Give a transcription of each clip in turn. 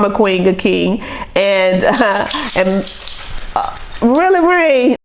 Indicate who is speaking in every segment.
Speaker 1: I'm a queen, a king, and really.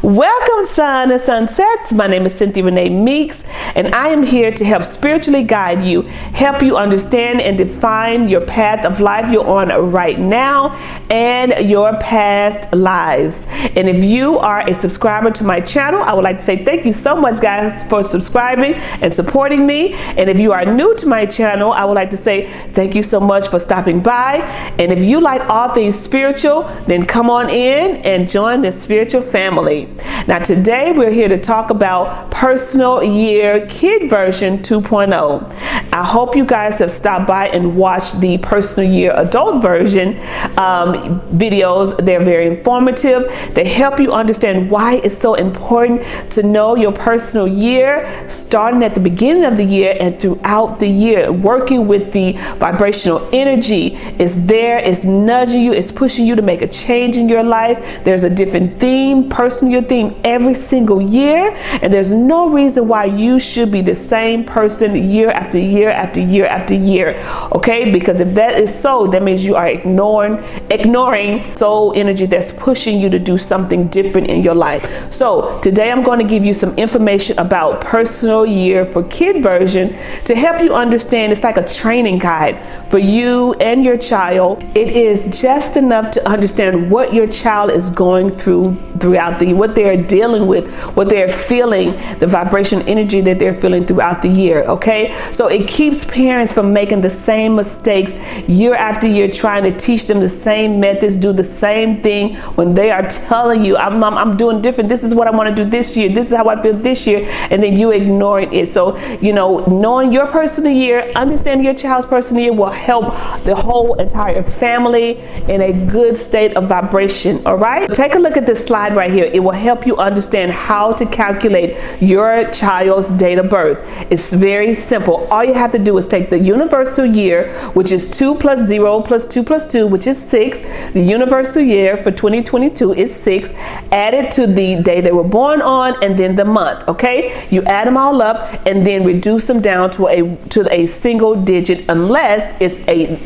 Speaker 1: Welcome, sun and sunsets. My name is Cynthia Renee Meeks, and I am here to help spiritually guide you, help you understand and define your path of life you're on right now and your past lives. And if you are a subscriber to my channel, I would like to say thank you so much, guys, for subscribing and supporting me. And if you are new to my channel, I would like to say thank you so much for stopping by. And if you like all things spiritual, then come on in and join the spiritual family. Now today we're here to talk about personal year kid version 2.0. I hope you guys have stopped by and watched the personal year adult version videos. They're very informative. They help you understand why it's so important to know your personal year, starting at the beginning of the year and throughout the year. Working with the vibrational energy is there, it's nudging you, it's pushing you to make a change in your life. There's a different theme, personal year theme, every single year, and there's no reason why you should be the same person year after year after year after year. Okay, because if that is so, that means you are ignoring soul energy that's pushing you to do something different in your life. So today I'm going to give you some information about personal year for kid version to help you understand. It's like a training guide for you and your child. It is just enough to understand what your child is going throughout the year, what they're dealing with, what they're feeling, the vibration energy that they're feeling throughout the year. Okay, so it keeps parents from making the same mistakes year after year, trying to teach them the same methods, do the same thing when they are telling you, I'm doing different, this is what I want to do this year, this is how I feel this year, and then you ignoring it. So knowing your personal year, understanding your child's personal year will help the whole entire family in a good state of vibration. All right, take a look at this slide right here. It will help you understand how to calculate your child's date of birth. It's very simple. All you have to do is take the universal year, which is 2 plus 0 plus 2 plus 2, which is 6. The universal year for 2022 is 6. Add it to the day they were born on and then the month. Okay, you add them all up and then reduce them down to a single digit, unless it's a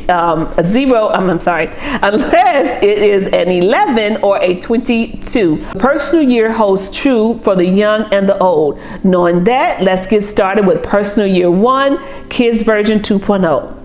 Speaker 1: zero. Unless it is an 11 or a 22. Personal year holds true for the young and the old. Knowing that, let's get started with personal year 1, kids version 2.0.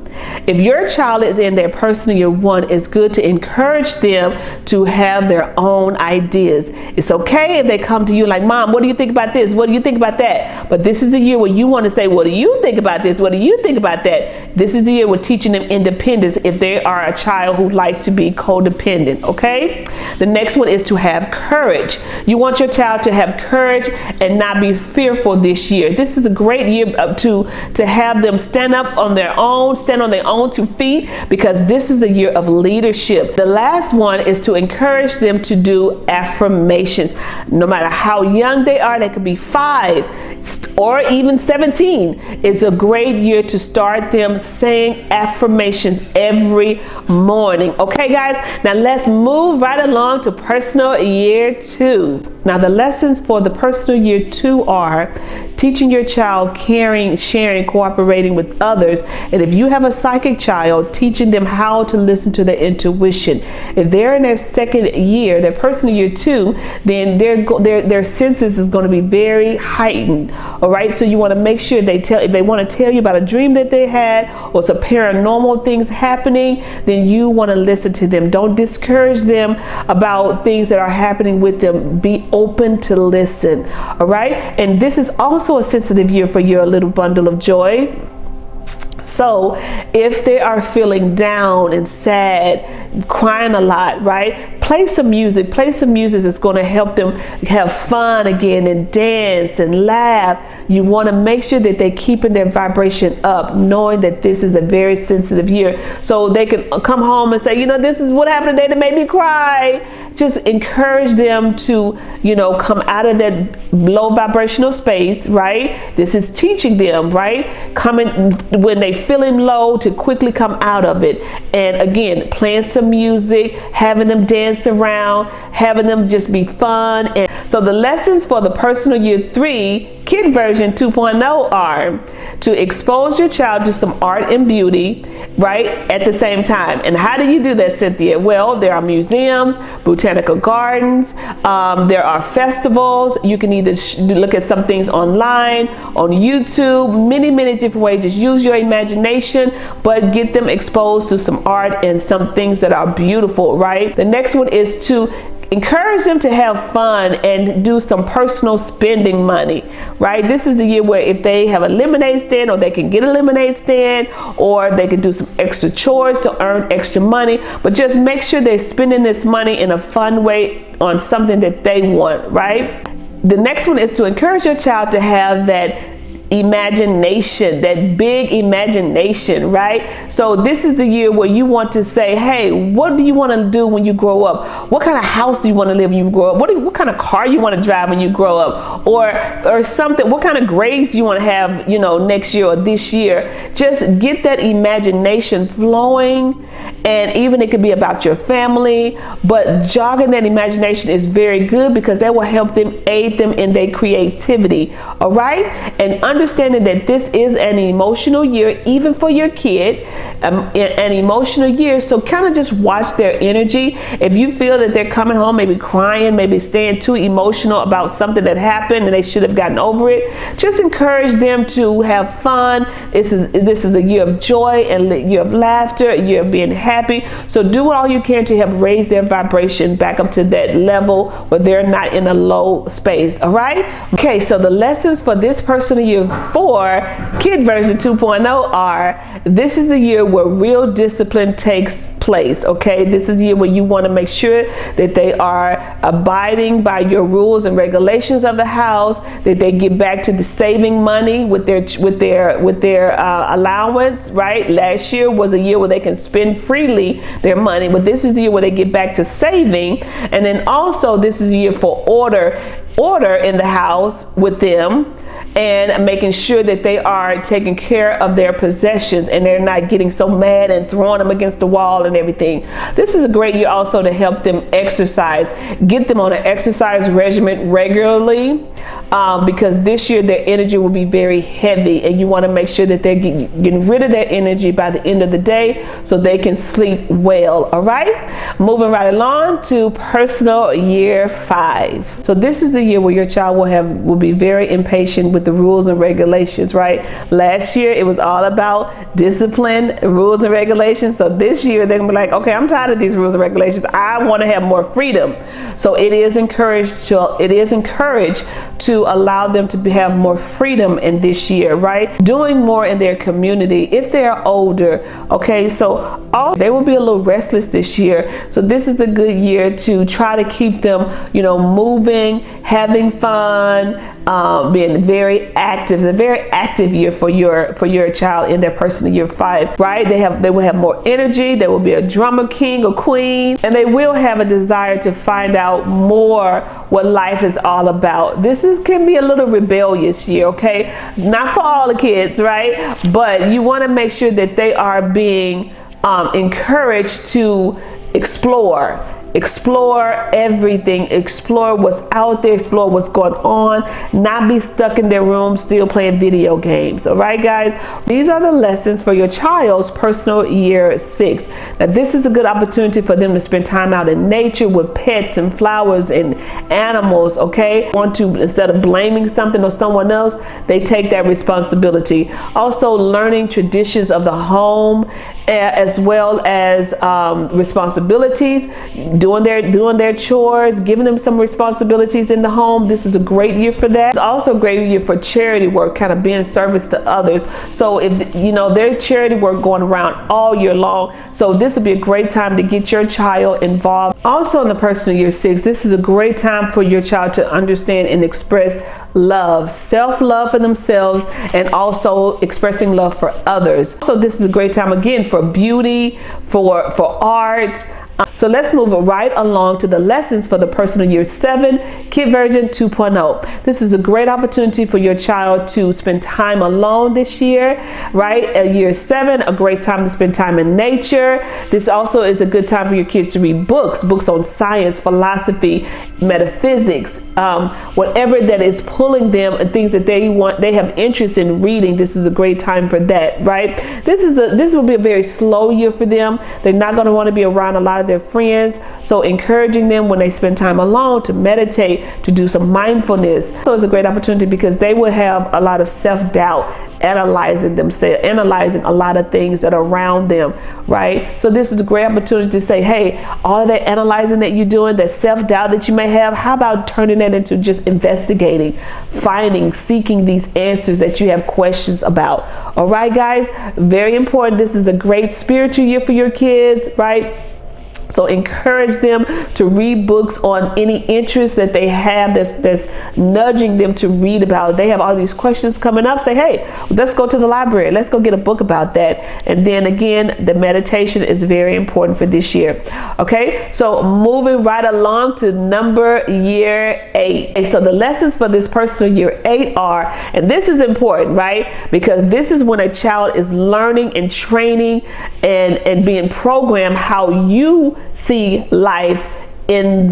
Speaker 1: If your child is in their personal year 1, it's good to encourage them to have their own ideas. It's okay if they come to you like, Mom, what do you think about this? What do you think about that? But this is the year where you want to say, what do you think about this? What do you think about that? This is the year we're teaching them independence if they are a child who likes to be codependent. Okay? The next one is to have courage. You want your child to have courage and not be fearful this year. This is a great year to have them stand up on their own, stand on their own 2 feet, because this is a year of leadership. The last one is to encourage them to do affirmations. No matter how young they are, they could be 5 or even 17. It's a great year to start them saying affirmations every morning. Okay, guys, now let's move right along to personal year 2. Now the lessons for the personal year 2 are teaching your child caring, sharing, cooperating with others. And if you have a psychic child, teaching them how to listen to their intuition. If they're in their second year, their personal year 2, then their senses is going to be very heightened. All right, so you want to make sure if they want to tell you about a dream that they had or some paranormal things happening, then you want to listen to them. Don't discourage them about things that are happening with them. Be open to listen. All right, and this is also a sensitive year for your little bundle of joy. So if they are feeling down and sad, crying a lot, right? Play some music that's going to help them have fun again and dance and laugh. You want to make sure that they're keeping their vibration up, knowing that this is a very sensitive year. So they can come home and say, this is what happened today that made me cry. just encourage them to, come out of that low vibrational space, right? This is teaching them, right? Coming when they feeling low, to quickly come out of it. And again, playing some music, having them dance around, having them just be fun. And so the lessons for the personal year 3 kid version 2.0 are to expose your child to some art and beauty, right, at the same time. And how do you do that, Cynthia? Well, there are museums, botanical gardens, there are festivals. You can either look at some things online, on YouTube, many different ways. Just use your imagination, but get them exposed to some art and some things that are beautiful, right? The next one is to encourage them to have fun and do some personal spending money, right? This is the year where if they have a lemonade stand, or they can get a lemonade stand, or they can do some extra chores to earn extra money, but just make sure they're spending this money in a fun way on something that they want, right? The next one is to encourage your child to have that imagination, that big imagination, right? So this is the year where you want to say, hey, what do you want to do when you grow up? What kind of house do you want to live when you grow up? What kind of car you want to drive when you grow up? Or something, what kind of grades you want to have, next year or this year? Just get that imagination flowing. And even it could be about your family, but jogging that imagination is very good, because that will help them, aid them in their creativity. All right? And understanding that this is an emotional year, even for your kid, an emotional year. So kind of just watch their energy. If you feel that they're coming home, maybe crying, maybe staying too emotional about something that happened and they should have gotten over it, just encourage them to have fun. This is a year of joy and a year of laughter, a year of being happy. So do all you can to help raise their vibration back up to that level where they're not in a low space. All right? Okay, so the lessons for this personal year 4 kid version 2.0 are: this is the year where real discipline takes place. Okay, this is the year where you want to make sure that they are abiding by your rules and regulations of the house, that they get back to the saving money with their allowance, right? Last year was a year where they can spend freely their money, but this is the year where they get back to saving. And then also this is a year for order in the house with them, and making sure that they are taking care of their possessions and they're not getting so mad and throwing them against the wall and everything. This is a great year also to help them exercise. Get them on an exercise regimen regularly, because this year their energy will be very heavy, and you want to make sure that they're getting rid of their energy by the end of the day so they can sleep well. All right, moving right along to personal year 5. So this is the year where your child will be very impatient with the rules and regulations, right? Last year it was all about discipline, rules and regulations. So this year they're gonna be like, okay, I'm tired of these rules and regulations. I want to have more freedom. So it is encouraged to allow them to have more freedom in this year, right? Doing more in their community if they are older. Okay, so they will be a little restless this year. So this is a good year to try to keep them, moving, having fun, being very active. It's a very active year for your child in their personal year 5, right? They will have more energy. They will be a drummer king or queen, and they will have a desire to find out more what life is all about. This can be a little rebellious year, okay? Not for all the kids, right? But you want to make sure that they are being encouraged to explore everything, explore what's out there, explore what's going on, not be stuck in their room still playing video games. All right, guys, these are the lessons for your child's personal year 6. Now this is a good opportunity for them to spend time out in nature with pets and flowers and animals. Okay, want to, instead of blaming something or someone else, they take that responsibility. Also learning traditions of the home, as well as responsibilities, doing their chores, giving them some responsibilities in the home. This is a great year for that. It's also a great year for charity work, kind of being service to others. So if their charity work going around all year long, so this would be a great time to get your child involved. Also in the personal year 6, this is a great time for your child to understand and express love, self-love for themselves, and also expressing love for others. So this is a great time again for beauty, for art, So let's move right along to the lessons for the personal year 7, Kid Version 2.0. This is a great opportunity for your child to spend time alone this year, right? At year 7, a great time to spend time in nature. This also is a good time for your kids to read books on science, philosophy, metaphysics, whatever that is pulling them and things that they have interest in reading. This is a great time for that, right? This will be a very slow year for them. They're not going to want to be around a lot of their friends. So encouraging them when they spend time alone to meditate, to do some mindfulness. So it's a great opportunity because they will have a lot of self-doubt, analyzing themselves, analyzing a lot of things that are around them, right? So this is a great opportunity to say, hey, all of that analyzing that you're doing, that self-doubt that you may have, how about turning that into just investigating, finding, seeking these answers that you have questions about. All right, guys, very important. This is a great spiritual year for your kids, right? So encourage them to read books on any interest that they have that's nudging them to read about. They have all these questions coming up. Say, hey, let's go to the library. Let's go get a book about that. And then again, the meditation is very important for this year. Okay, so moving right along to number year 8. So the lessons for this personal year 8 are, and this is important, right? Because this is when a child is learning and training and being programmed how you see life in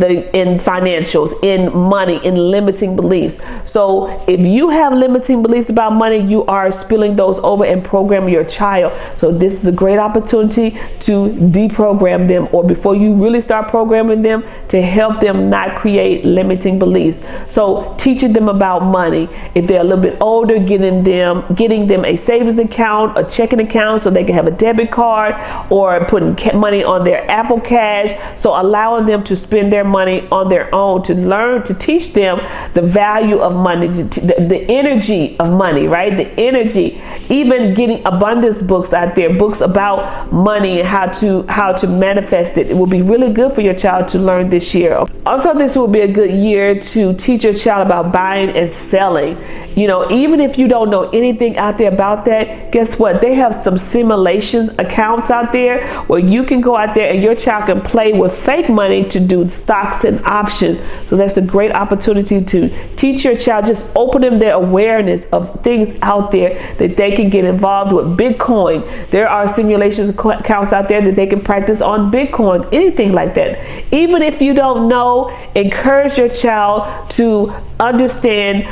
Speaker 1: financials, in money, in limiting beliefs. So if you have limiting beliefs about money, you are spilling those over and programming your child. So this is a great opportunity to deprogram them, or before you really start programming them, to help them not create limiting beliefs. So teaching them about money. If they're a little bit older, getting them a savings account, a checking account, so they can have a debit card, or putting money on their Apple Cash. So allowing them to spend their money on their own, to learn, to teach them the value of money, the energy of money, right? The energy, even getting abundance books out there, books about money and how to manifest it. It will be really good for your child to learn this year. Also, this will be a good year to teach your child about buying and selling. You know, even if you don't know anything out there about that, guess what? They have some simulation accounts out there where you can go out there and your child can play with fake money to do stocks and options. So that's a great opportunity to teach your child, just open them their awareness of things out there that they can get involved with. Bitcoin, there are simulations accounts out there that they can practice on Bitcoin, anything like that. Even if you don't know, encourage your child to understand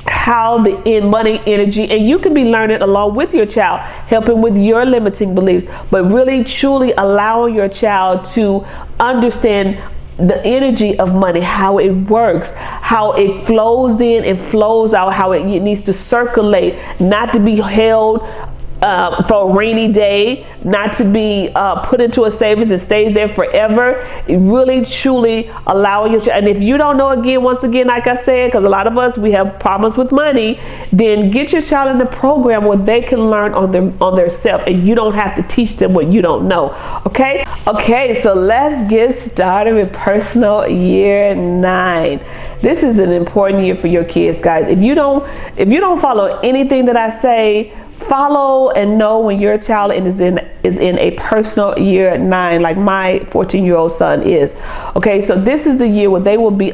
Speaker 1: how the money energy, and you can be learning along with your child, helping with your limiting beliefs, but really truly allowing your child to understand the energy of money, how it works, how it flows in and flows out, how it needs to circulate, not to be held for a rainy day, not to be put into a savings and stays there forever. Really truly allowing your child. And if you don't know, once again, like I said, because a lot of us, we have problems with money, then get your child in the program where they can learn on their self, and you don't have to teach them what you don't know. Okay, so let's get started with personal year 9. This is an important year for your kids, guys. If you don't follow anything that I say, follow and know when your child is in a personal year 9, like my 14-year-old son is. Okay, so this is the year where they will be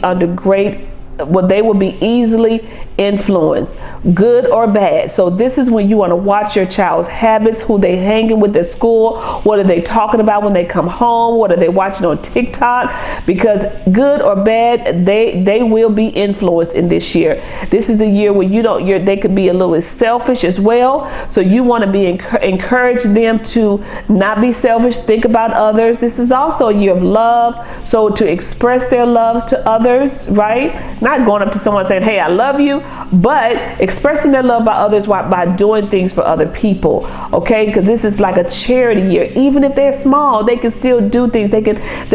Speaker 1: easily influenced, good or bad. So this is when you want to watch your child's habits, who they hanging with at school, what are they talking about when they come home, what are they watching on TikTok, because good or bad, they will be influenced in this year. This is the year where they could be a little selfish as well. So you want to be encourage them to not be selfish, think about others. This is also a year of love, so to express their loves to others, right? Not going up to someone saying, hey, I love you, but expressing their love by others by doing things for other people. Okay, because this is like a charity year. Even if they're small, they can still do things. They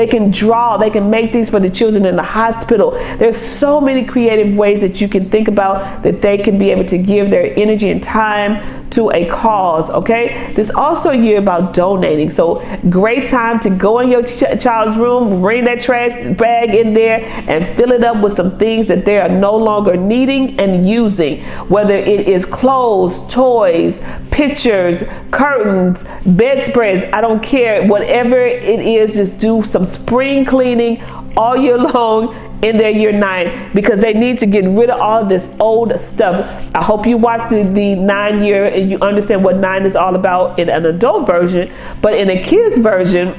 Speaker 1: can draw, they can make things for the children in the hospital. There's so many creative ways that you can think about that they can be able to give their energy and time to a cause. Okay, there's also a year about donating. So great time to go in your child's room, bring that trash bag in there and fill it up with some things things that they are no longer needing and using, whether it is clothes, toys, pictures, curtains, bedspreads, I don't care, whatever it is, just do some spring cleaning all year long in their year 9, because they need to get rid of all of this old stuff. I hope you watched the 9 year and you understand what 9 is all about in an adult version, but in a kids version,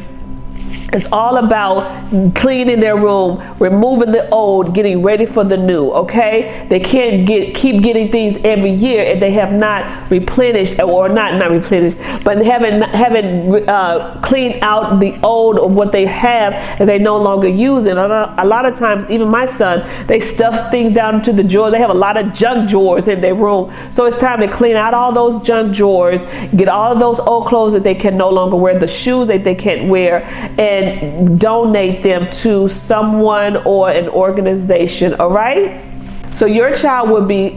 Speaker 1: it's all about cleaning their room, removing the old, getting ready for the new, okay? They can't keep getting things every year if they have not replenished, or not replenished, but haven't cleaned out the old of what they have and they no longer use it. A lot of times, even my son, they stuff things down into the drawers. They have a lot of junk drawers in their room. So it's time to clean out all those junk drawers, get all of those old clothes that they can no longer wear, the shoes that they can't wear, and donate them to someone or an organization. All right, so your child will be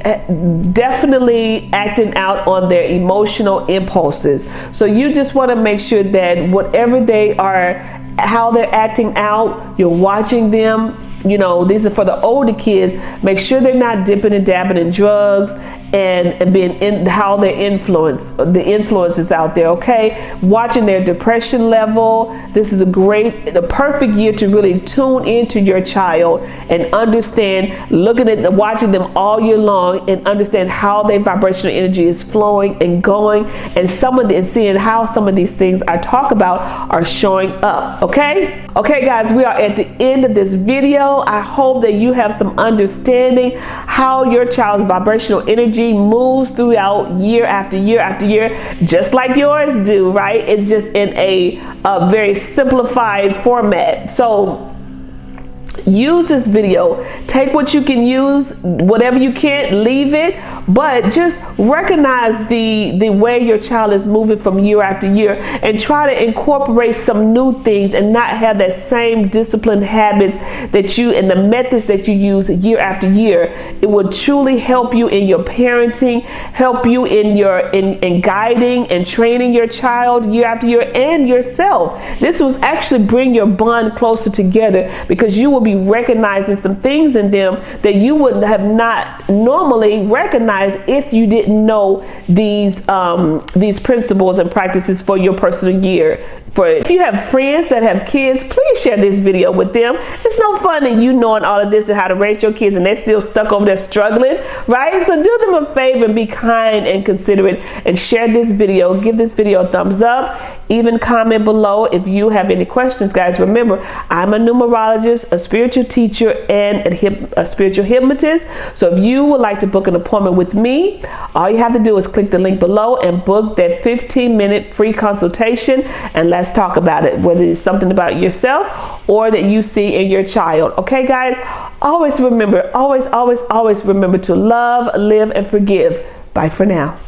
Speaker 1: definitely acting out on their emotional impulses. So you just want to make sure that whatever they are, how they're acting out, you're watching them. You know, these are for the older kids. Make sure they're not dipping and dabbing in drugs and being in how they influence the influences out there. Okay, watching their depression level. This is the perfect year to really tune into your child and understand, watching them all year long and understand how their vibrational energy is flowing and going, and seeing how some of these things I talk about are showing up. Okay, guys, we are at the end of this video. I hope that you have some understanding how your child's vibrational energy moves throughout year after year after year, just like yours do, right? It's just in a very simplified format. So use this video, take what you can use, whatever you can't, leave it, but just recognize the way your child is moving from year after year, and try to incorporate some new things and not have that same disciplined habits that you and the methods that you use year after year. It will truly help you in your parenting, help you in guiding and training your child year after year, and yourself. This will actually bring your bond closer together, because you will be recognizing some things in them that you would have not normally recognized if you didn't know these principles and practices for your personal year. If you have friends that have kids, please share this video with them. It's no fun in you knowing all of this and how to raise your kids and they're still stuck over there struggling, right? So do them a favor and be kind and considerate and share this video. Give this video a thumbs up. Even comment below if you have any questions, guys. Remember, I'm a numerologist, a spiritual teacher, and a spiritual hypnotist. So if you would like to book an appointment with me, all you have to do is click the link below and book that 15-minute free consultation, and let's talk about it, whether it's something about yourself or that you see in your child. Okay, guys, always remember, always remember to love, live, and forgive. Bye for now.